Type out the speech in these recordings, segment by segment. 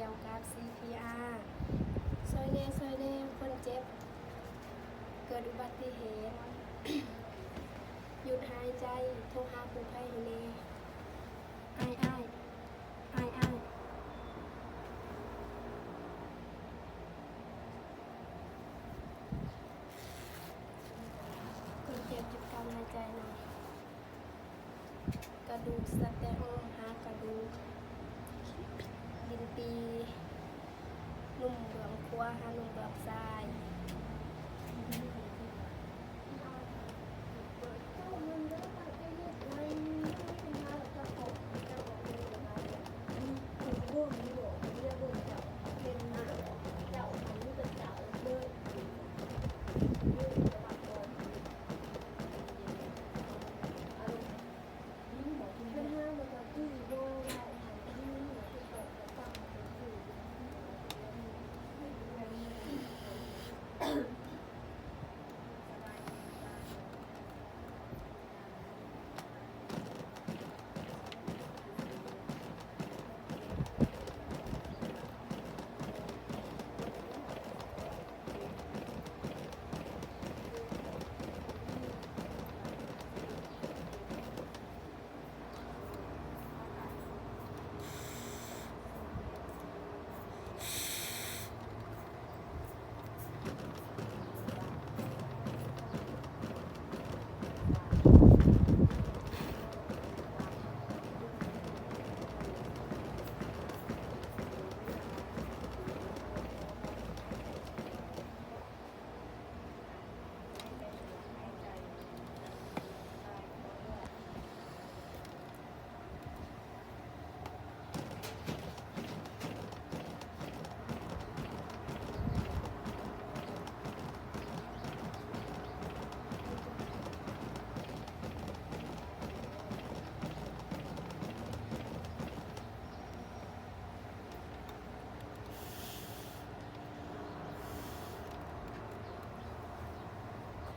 ยวกับ CPR ซอยแน่คนเจ็บเกิดอุบัติเหตุ หยุดหายใจโทรหากู้ภัยให้แน่อ้ายคนเจ็บหยุดการหายใจหน่อยกระดูกสะเตะหากระดูกดินปีนุ่มเบืองขวาหานุ่มเบืองซ้าย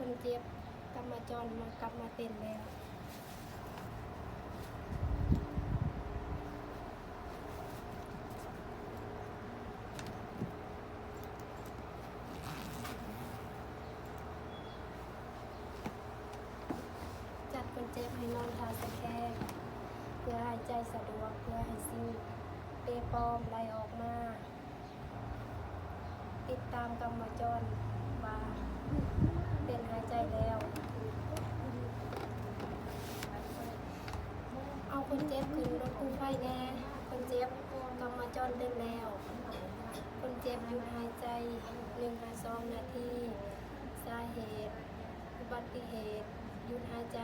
คนเจ็บกลับมาจรกลับมาเต้นแล้วจัดคนเจ็บให้นอนทาตะแคงเพื่อหายใจสะดวกเพื่อให้สิ่งเปปอมไหลออกมาติดตามกรรมจรว่าเป็นหายใจแล้วเอาคนเจ็บขึ้นรถกู้ภัยแน่คนเจ็บกรรมจรเต้นแล้วคนเจ็บหยุดหายใจ1-2 นาทีสาเหตุอุบัติเหตุหยุดหายใจ